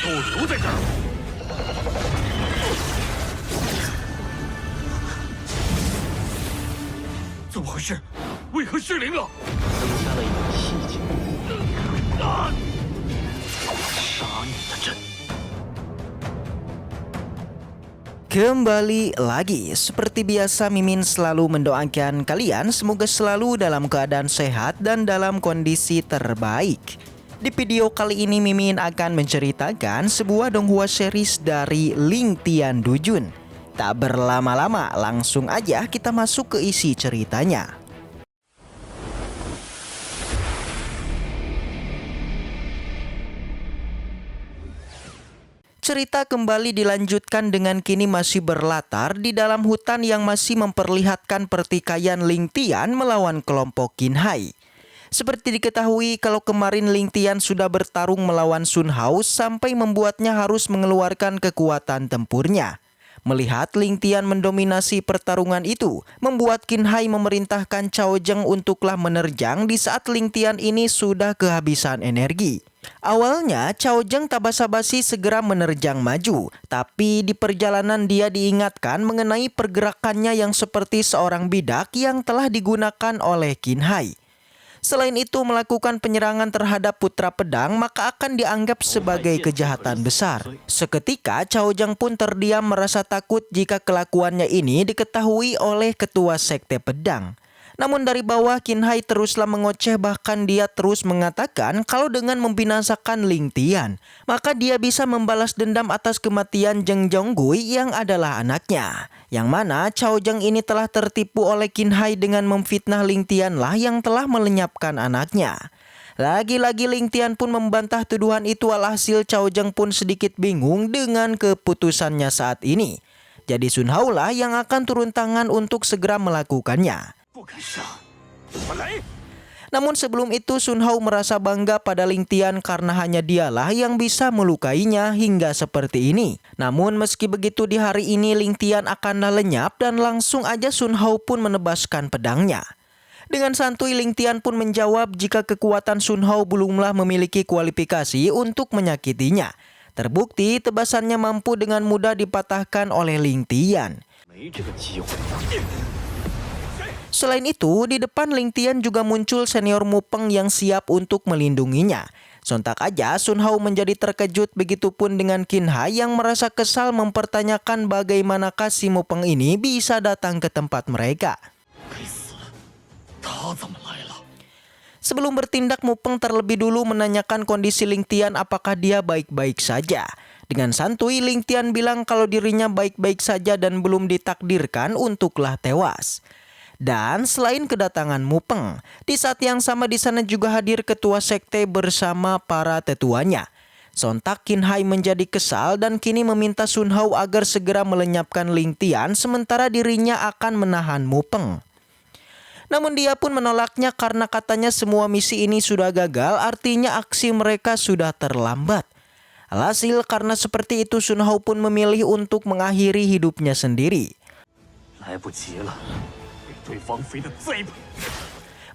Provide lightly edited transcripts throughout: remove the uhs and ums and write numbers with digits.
都留在这儿。怎么回事？为何失灵了？增加了一点细节。杀你的阵。 Kembali lagi, seperti biasa Mimin selalu mendoakan kalian semoga selalu dalam keadaan sehat dan dalam kondisi terbaik. Di video kali ini Mimin akan menceritakan sebuah donghua series dari Ling Tian Dujun. Tak berlama-lama, langsung aja kita masuk ke isi ceritanya. Cerita kembali dilanjutkan dengan kini masih berlatar di dalam hutan yang masih memperlihatkan pertikaian Ling Tian melawan kelompok Qin Hai. Seperti diketahui kalau kemarin Ling Tian sudah bertarung melawan Sun Hao sampai membuatnya harus mengeluarkan kekuatan tempurnya. Melihat Ling Tian mendominasi pertarungan itu, membuat Qin Hai memerintahkan Cao Zheng untuklah menerjang di saat Ling Tian ini sudah kehabisan energi. Awalnya Cao Zheng tak basa-basi segera menerjang maju, tapi di perjalanan dia diingatkan mengenai pergerakannya yang seperti seorang bidak yang telah digunakan oleh Qin Hai. Selain itu melakukan penyerangan terhadap putra pedang maka akan dianggap sebagai kejahatan besar. Seketika Cao Zheng pun terdiam merasa takut jika kelakuannya ini diketahui oleh ketua sekte pedang. Namun dari bawah Qin Hai teruslah mengoceh, bahkan dia terus mengatakan kalau dengan membinasakan Ling Tian, maka dia bisa membalas dendam atas kematian Zheng Zhonggui yang adalah anaknya. Yang mana Cao Zheng ini telah tertipu oleh Qin Hai dengan memfitnah Ling Tian lah yang telah melenyapkan anaknya. Lagi-lagi Ling Tian pun membantah tuduhan itu, alhasil Cao Zheng pun sedikit bingung dengan keputusannya saat ini. Jadi Sun Hao lah yang akan turun tangan untuk segera melakukannya. Namun sebelum itu Sun Hao merasa bangga pada Ling Tian karena hanya dialah yang bisa melukainya hingga seperti ini. Namun meski begitu di hari ini Ling Tian akan lenyap dan langsung aja Sun Hao pun menebaskan pedangnya. Dengan santuy Ling Tian pun menjawab jika kekuatan Sun Hao belumlah memiliki kualifikasi untuk menyakitinya. Terbukti tebasannya mampu dengan mudah dipatahkan oleh Ling Tian. Selain itu, di depan Ling Tian juga muncul senior Mu Peng yang siap untuk melindunginya. Sontak aja Sun Hao menjadi terkejut, begitupun dengan Qin Hai yang merasa kesal mempertanyakan bagaimanakah si Mu Peng ini bisa datang ke tempat mereka. Sebelum bertindak, Mu Peng terlebih dulu menanyakan kondisi Ling Tian apakah dia baik-baik saja. Dengan santuy Ling Tian bilang kalau dirinya baik-baik saja dan belum ditakdirkan untuklah tewas. Dan selain kedatangan Mu Peng, di saat yang sama di sana juga hadir ketua sekte bersama para tetuanya. Sontak Qin Hai menjadi kesal dan kini meminta Sun Hao agar segera melenyapkan Ling Tian sementara dirinya akan menahan Mu Peng. Namun dia pun menolaknya karena katanya semua misi ini sudah gagal, artinya aksi mereka sudah terlambat. Alhasil karena seperti itu Sun Hao pun memilih untuk mengakhiri hidupnya sendiri.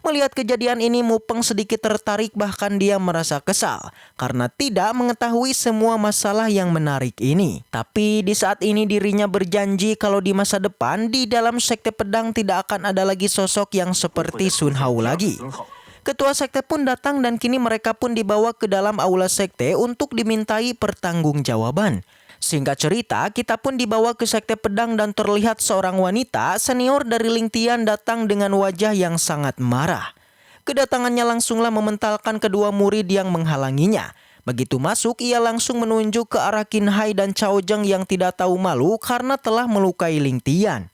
Melihat kejadian ini Mu Peng sedikit tertarik, bahkan dia merasa kesal karena tidak mengetahui semua masalah yang menarik ini. Tapi di saat ini dirinya berjanji kalau di masa depan di dalam sekte pedang tidak akan ada lagi sosok yang seperti Sun Hao lagi. Ketua sekte pun datang dan kini mereka pun dibawa ke dalam aula sekte untuk dimintai pertanggungjawaban. Singkat cerita, kita pun dibawa ke sekte pedang dan terlihat seorang wanita senior dari Ling Tian datang dengan wajah yang sangat marah. Kedatangannya langsunglah mementalkan kedua murid yang menghalanginya. Begitu masuk, ia langsung menunjuk ke arah Qin Hai dan Cao Zheng yang tidak tahu malu karena telah melukai Ling Tian.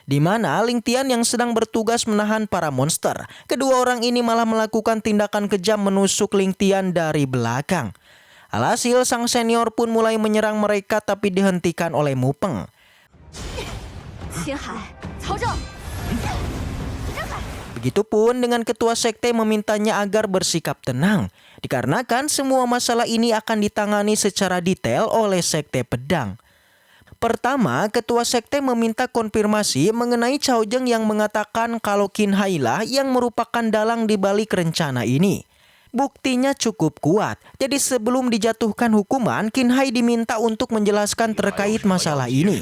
Di mana Ling Tian yang sedang bertugas menahan para monster. Kedua orang ini malah melakukan tindakan kejam menusuk Ling Tian dari belakang. Alhasil sang senior pun mulai menyerang mereka tapi dihentikan oleh Mu Peng. Begitupun dengan ketua sekte memintanya agar bersikap tenang, dikarenakan semua masalah ini akan ditangani secara detail oleh sekte pedang. Pertama, ketua sekte meminta konfirmasi mengenai Cao Zheng yang mengatakan kalau Qin Hai lah yang merupakan dalang di balik rencana ini. Buktinya cukup kuat. Jadi sebelum dijatuhkan hukuman, Qin Hai diminta untuk menjelaskan terkait masalah ini.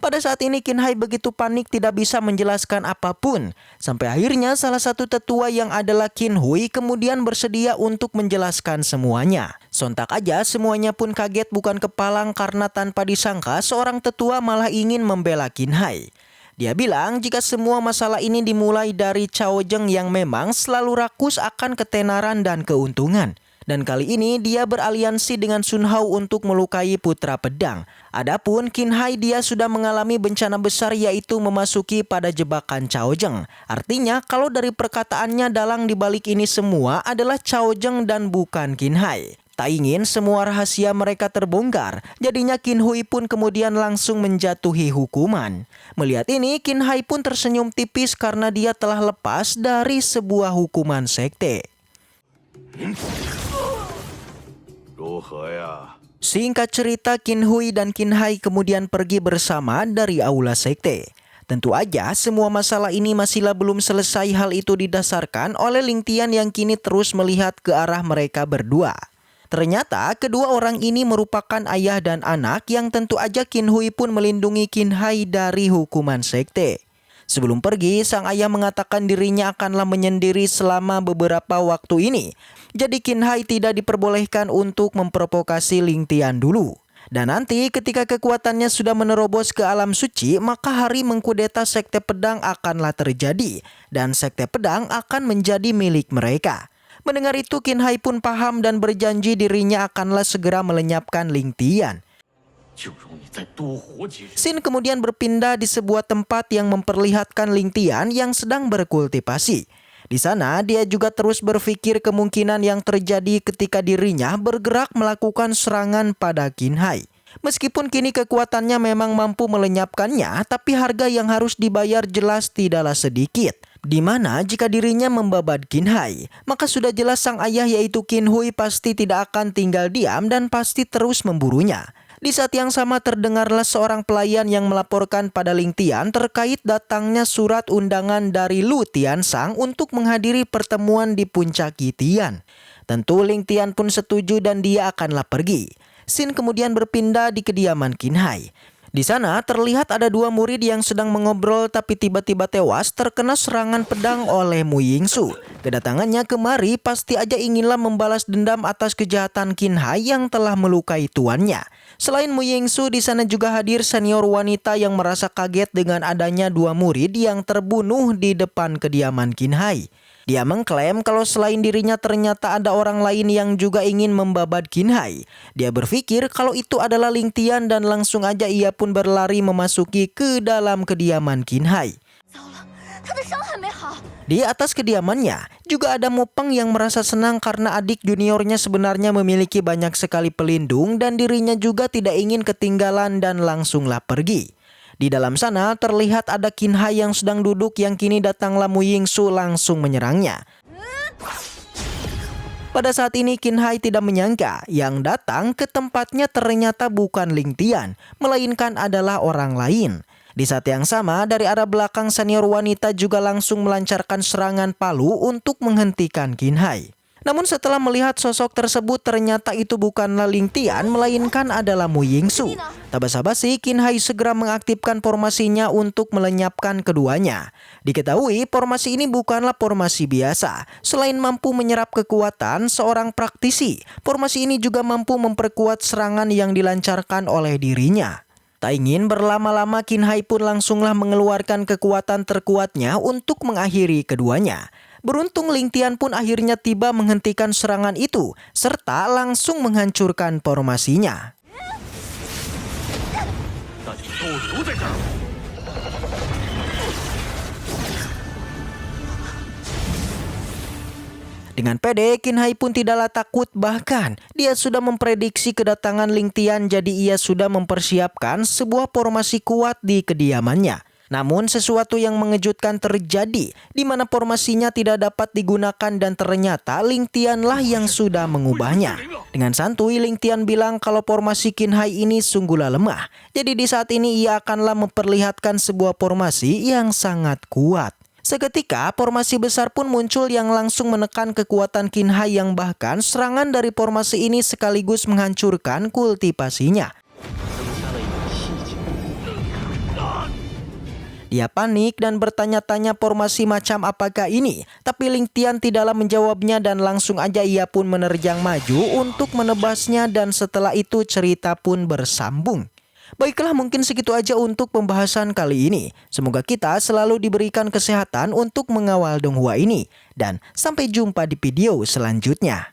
Pada saat ini Qin Hai begitu panik tidak bisa menjelaskan apapun. Sampai akhirnya salah satu tetua yang adalah Qin Hui kemudian bersedia untuk menjelaskan semuanya. Sontak aja semuanya pun kaget bukan kepalang karena tanpa disangka seorang tetua malah ingin membela Qin Hai. Dia bilang jika semua masalah ini dimulai dari Cao Zheng yang memang selalu rakus akan ketenaran dan keuntungan. Dan kali ini dia beraliansi dengan Sun Hao untuk melukai putra pedang. Adapun Qin Hai dia sudah mengalami bencana besar yaitu memasuki pada jebakan Cao Zheng. Artinya kalau dari perkataannya dalang dibalik ini semua adalah Cao Zheng dan bukan Qin Hai. Tak ingin semua rahasia mereka terbongkar, jadinya Qin Hui pun kemudian langsung menjatuhi hukuman. Melihat ini, Qin Hai pun tersenyum tipis karena dia telah lepas dari sebuah hukuman sekte. Singkat cerita, Qin Hui dan Qin Hai kemudian pergi bersama dari aula sekte. Tentu aja semua masalah ini masihlah belum selesai. Hal itu didasarkan oleh Ling Tian yang kini terus melihat ke arah mereka berdua. Ternyata kedua orang ini merupakan ayah dan anak yang tentu aja Qin Hui pun melindungi Qin Hai dari hukuman sekte. Sebelum pergi, sang ayah mengatakan dirinya akanlah menyendiri selama beberapa waktu ini. Jadi Qin Hai tidak diperbolehkan untuk memprovokasi Ling Tian dulu. Dan nanti ketika kekuatannya sudah menerobos ke alam suci, maka hari mengkudeta sekte pedang akanlah terjadi. Dan sekte pedang akan menjadi milik mereka. Mendengar itu Qin Hai pun paham dan berjanji dirinya akanlah segera melenyapkan Ling Tian. Scene kemudian berpindah di sebuah tempat yang memperlihatkan Ling Tian yang sedang berkultivasi. Di sana dia juga terus berpikir kemungkinan yang terjadi ketika dirinya bergerak melakukan serangan pada Qin Hai. Meskipun kini kekuatannya memang mampu melenyapkannya, tapi harga yang harus dibayar jelas tidaklah sedikit. Di mana jika dirinya membabat Qin Hai, maka sudah jelas sang ayah yaitu Qin Hui pasti tidak akan tinggal diam dan pasti terus memburunya. Di saat yang sama terdengarlah seorang pelayan yang melaporkan pada Ling Tian terkait datangnya surat undangan dari Lu Tiansang untuk menghadiri pertemuan di puncak Yitian. Tentu Ling Tian pun setuju dan dia akanlah pergi. Scene kemudian berpindah di kediaman Qin Hai. Di sana terlihat ada dua murid yang sedang mengobrol tapi tiba-tiba tewas terkena serangan pedang oleh Mu Yingsu. Kedatangannya kemari pasti aja inginlah membalas dendam atas kejahatan Qin Hai yang telah melukai tuannya. Selain Mu Yingsu, di sana juga hadir senior wanita yang merasa kaget dengan adanya dua murid yang terbunuh di depan kediaman Qin Hai. Dia mengklaim kalau selain dirinya ternyata ada orang lain yang juga ingin membabat Qin Hai. Dia berpikir kalau itu adalah Ling Tian dan langsung aja ia pun berlari memasuki ke dalam kediaman Qin Hai. Di atas kediamannya juga ada Mu Peng yang merasa senang karena adik juniornya sebenarnya memiliki banyak sekali pelindung dan dirinya juga tidak ingin ketinggalan dan langsunglah pergi. Di dalam sana terlihat ada Qin Hai yang sedang duduk yang kini datanglah Mu Yingsu langsung menyerangnya. Pada saat ini Qin Hai tidak menyangka yang datang ke tempatnya ternyata bukan Ling Tian, melainkan adalah orang lain. Di saat yang sama dari arah belakang senior wanita juga langsung melancarkan serangan palu untuk menghentikan Qin Hai. Namun setelah melihat sosok tersebut ternyata itu bukanlah Ling Tian melainkan adalah Mu Yingsu. Tak basa-basi Qin Hai segera mengaktifkan formasinya untuk melenyapkan keduanya. Diketahui formasi ini bukanlah formasi biasa. Selain mampu menyerap kekuatan seorang praktisi, formasi ini juga mampu memperkuat serangan yang dilancarkan oleh dirinya. Tak ingin berlama-lama Qin Hai pun langsunglah mengeluarkan kekuatan terkuatnya untuk mengakhiri keduanya. Beruntung Ling Tian pun akhirnya tiba menghentikan serangan itu, serta langsung menghancurkan formasinya. Dengan pede, Qin Hai pun tidaklah takut, bahkan dia sudah memprediksi kedatangan Ling Tian, jadi ia sudah mempersiapkan sebuah formasi kuat di kediamannya. Namun sesuatu yang mengejutkan terjadi, di mana formasinya tidak dapat digunakan dan ternyata Ling Tianlah yang sudah mengubahnya. Dengan santuy Ling Tian bilang kalau formasi Qin Hai ini sungguhlah lemah. Jadi di saat ini ia akanlah memperlihatkan sebuah formasi yang sangat kuat. Seketika formasi besar pun muncul yang langsung menekan kekuatan Qin Hai yang bahkan serangan dari formasi ini sekaligus menghancurkan kultivasinya. 增加了一种细节。 Dia panik dan bertanya-tanya formasi macam apakah ini. Tapi Ling Tian tidaklah menjawabnya dan langsung aja ia pun menerjang maju untuk menebasnya dan setelah itu cerita pun bersambung. Baiklah, mungkin segitu aja untuk pembahasan kali ini. Semoga kita selalu diberikan kesehatan untuk mengawal Donghua ini. Dan sampai jumpa di video selanjutnya.